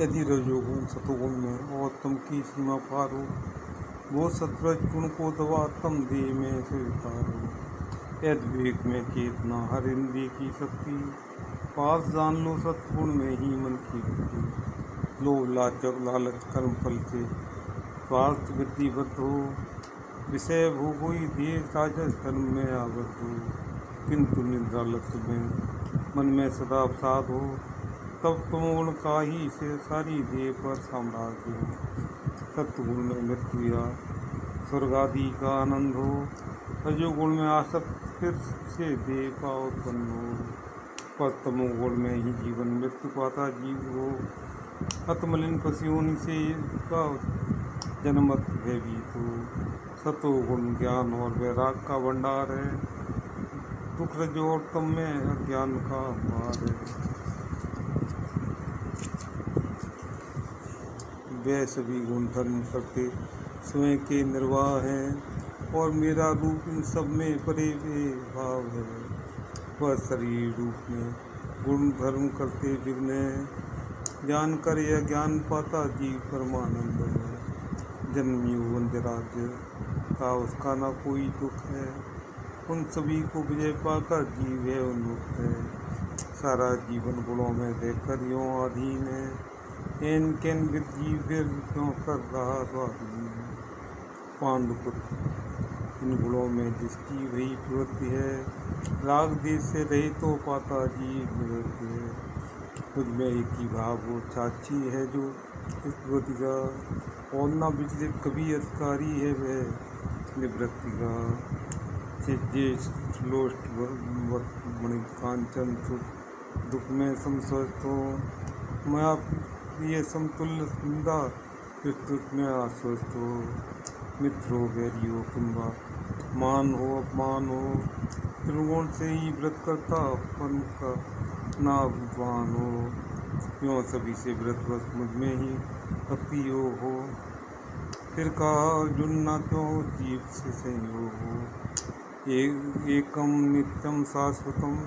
यदि रजोगुण सतोगुण में और तम की सीमा पार हो, वो सत्वरज गुण को दबा तम देह में स्वीकार हो। यद विवेक में चेतना हर इंद्रिय की शक्ति, पास जान लो सत्गुण में ही मन की वृत्ति। लोभ लालच कर्म फल से स्वार्थ वृद्धि बद्ध हो, विषय भोगोई देह राजस धर्म में आबद्ध हो। किंतु निद्रा लक्ष्य में मन में सदा अवसाद हो, तब तमोगुण का ही से सारी देह पर साम्राज्य हो। सत्गुण में मृत्यु या स्वर्ग आदि का आनंद हो, रजोगुण में आसक्त फिर से देह का उत्पन्न हो। पर तमोगुण में ही जीवन मृत्यु पाता जीव हो, अतमलिन पशुओं से का जन्मत भयभीत हो। सतोगुण ज्ञान और वैराग का भंडार है, दुख रजो और तम में अज्ञान का अंबार है। वे सभी गुण धर्म करते स्वयं के निर्वाह हैं, और मेरा रूप इन सब में परे वे भाव है। वह शरीर रूप में गुण धर्म करते विघ्न है, ज्ञान कर यह ज्ञान पाता जीव परमानंद है। जन्म यौवन राज्य का उसका न कोई दुख है, उन सभी को विजय पाकर जीव है उन्मुक्त है। सारा जीवन गुणों में देखकर यों अधीन है, एन केन विद जीव फिर क्यों कर रहा स्वाधीन। पांडुपुत्र इन गुणों में जिसकी वही प्रवृत्ति है, राग देश से रहित तो पाता जीव निवृत्ति है। खुद में एक ही भाव वो साक्षी है जो इस प्रवृत्ति का, और न विचलित कभी अधिकारी है वह निवृत्ति का। लोष्ट मणि कांचन सुख दुख में समस्वस्थ हो, माया प्रिय समतुल्य निंदा विस्तृत में आश्वस्त हो। मित्र हो वैरी हो किंबा मान हो अपमान हो, त्रिगुण से ही व्रत करता अपन का ना विद्वान हो। यों सभी से व्रतवश मुझ में ही भक्ति हो, फिर कहा अर्जुन ना क्यों जीव से संयोग हो। एकम नित्यम शाश्वतम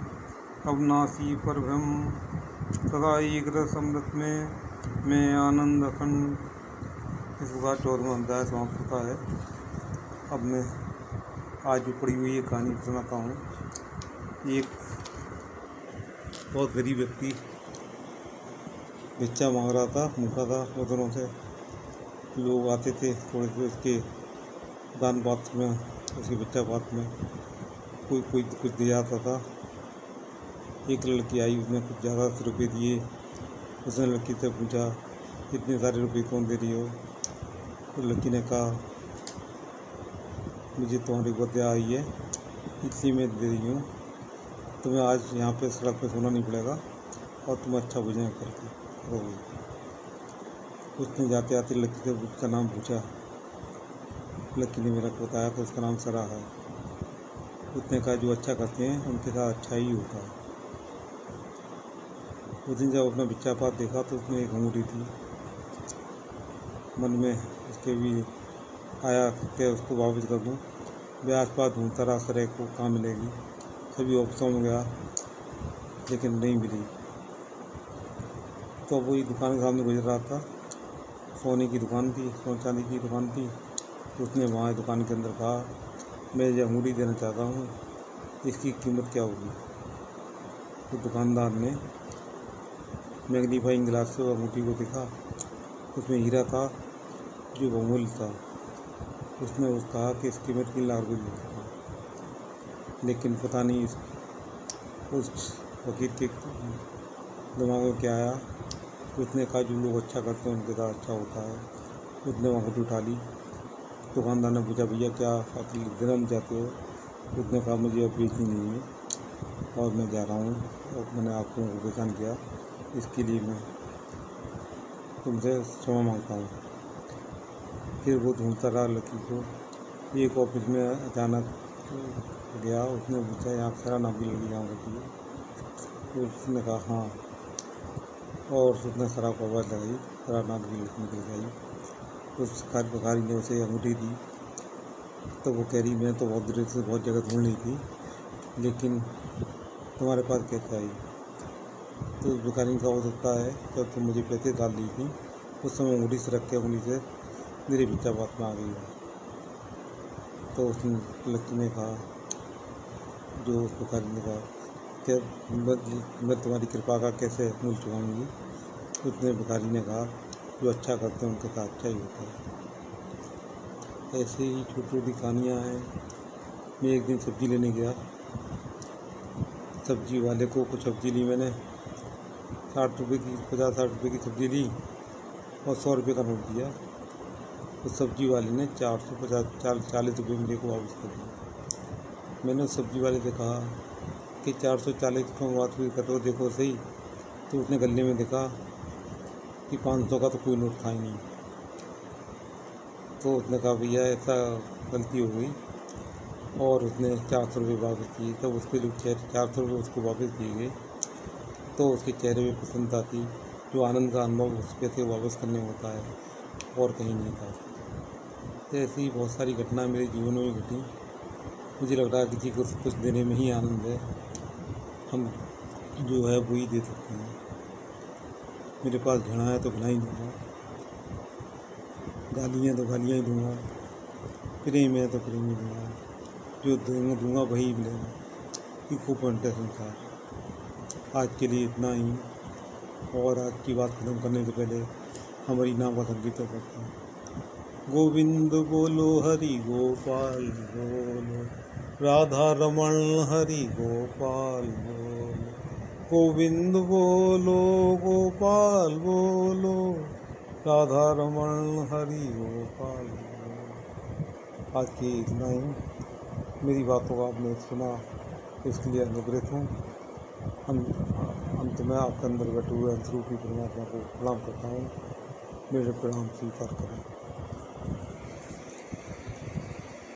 अविनाशी परब्रह्म, सदा एक रस अमृत में मैं आनंद अखंड। इस प्रकार 14वां अध्याय समाप्त होता है। अब मैं आज जो पढ़ी हुई ये कहानी सुनाता हूँ। एक बहुत गरीब व्यक्ति भिक्षा मांग रहा था, भूखा था बहुत दिनों से। लोग आते थे थोड़े से उसके दान पात्र में, उसके भिक्षा पात्र में कोई कोई कुछ दे जाता था। एक लड़की आई, उसने कुछ ज़्यादा रुपये दिए। उसने लड़की से पूछा इतने सारे रुपये कौन दे रही हो। तो लड़की ने कहा मुझे तुम्हारी बदया आई है इसलिए मैं दे रही हूँ, तुम्हें आज यहाँ पे सड़क पे सोना नहीं पड़ेगा और तुम अच्छा भोजन करके करोगे। उसने जाते आते लड़की से उसका नाम पूछा। लड़की ने मेरा को बताया तो उसका नाम सरा है। उसने कहा जो अच्छा करते हैं उनके साथ अच्छा ही होता है। उस दिन जब अपना भिक्षा पात देखा तो उसमें एक अंगूठी थी। मन में उसके भी आया कि उसको वापस कर दूँ। मैं आस पास ढूंढता रहा सरे को कहाँ मिलेगी, सभी ऑफिसों में गया लेकिन नहीं मिली। तो वही दुकान के सामने गुजर रहा था, सोने की दुकान थी, सोने चांदी की दुकान थी। उसने वहाँ दुकान के अंदर कहा मैं ये अंगूठी देना चाहता हूँ, इसकी कीमत क्या होगी। तो दुकानदार ने मैग्नीफाइंग ग्लास से वो अंगूठी को देखा, उसमें हीरा था जो बहुमूल्य था। उसने कहा कि इसकी कीमत 3 लाख रुपये थी। लेकिन पता नहीं उस वकील के दिमाग में क्या आया। उसने कहा जो लोग अच्छा करते हैं उनके साथ अच्छा होता है। उसने वहाँ अंगूठी उठा ली। दुकानदार ने पूछा भैया क्या आप देना चाहते हो। उसने कहा मुझे अब बेचनी नहीं है और मैं जा रहा हूँ और मैंने आप लोगों को परेशान किया, इसके लिए मैं तुमसे क्षमा मांगता हूँ। फिर वो ढूंढता रहा लड़की को। एक ऑफिस में अचानक गया, उसने पूछा यहाँ सारा नाम की लड़की यहाँ होती है। तो उसने कहा हाँ, और उसने सरा को आवाज़ लगाई, सरा नाम की लड़की निकल गई। उस भिखारी ने उसे अंगूठी दी तो वो कह रही मैं तो बहुत देर से बहुत जगह ढूंढ ली थी, लेकिन तुम्हारे पास क्या चाहिए। तो उस भिखारी का हो सकता है जब तुम मुझे पैसे डाल दी थी उस समय उंगली से रख के उंगली से मेरे बीचा बात में आ गई है। तो उस लड़की ने कहा, जो उस भिखारी ने कहा कि मैं तुम्हारी कृपा का कैसे मूल चुकाऊँगी। उतने भिखारी ने कहा, जो अच्छा करते हैं उनके साथ अच्छा ही होता है। ऐसे ही छोटी छोटी कहानियाँ हैं। मैं एक दिन सब्ज़ी लेने गया, सब्ज़ी वाले को कुछ सब्ज़ी ली मैंने 60 रुपये की, 50-60 रुपये की सब्ज़ी ली और 100 रुपये का नोट दिया। तो सब्ज़ी वाले ने 440 रुपये मेरे को वापस कर दिया। मैंने उस सब्ज़ी वाले से कहा कि 440 का बात हुई कर, देखो सही। तो उसने गले में देखा कि 500 का तो कोई नोट था ही नहीं। तो उसने कहा, भैया ऐसा गलती हो गई, और उसने 400 रुपये वापस किए। तब उसके जो 400 रुपये उसको वापस दिए गए तो उसके चेहरे में प्रसन्नता थी, जो आनंद का अनुभव उस पैसे वापस करने में होता है और कहीं नहीं था। तो ऐसी ही बहुत सारी घटना मेरे जीवन में घटी। मुझे लग रहा है किसी को कुछ देने में ही आनंद है, हम जो है वो ही दे सकते हैं। मेरे पास घड़ा है तो घड़ा ही दूँगा, गालियाँ तो गालियाँ ही दूँगा, प्रेम है तो प्रेम ही दूँगा। जो दूँगा वही मिलेगा। ये खूब पॉइंट है संसार। आज के लिए इतना ही, और आज की बात खत्म करने से पहले हमारी नाम का संगीत करते हैं। गोविंद बोलो हरि गोपाल बोलो, राधा रमण हरि गोपाल बोलो। गोविंद बोलो गोपाल बोलो, राधा रमण हरि गोपाल बोलो। आज की इतना ही। मेरी बातों का आपने सुना, इसके लिए अनुग्रहित हूँ। अंत में आपके अंदर बैठे हुए अंतरूपी परमात्मा को प्रणाम करता हूँ। मेरे प्रणाम स्वीकार करें।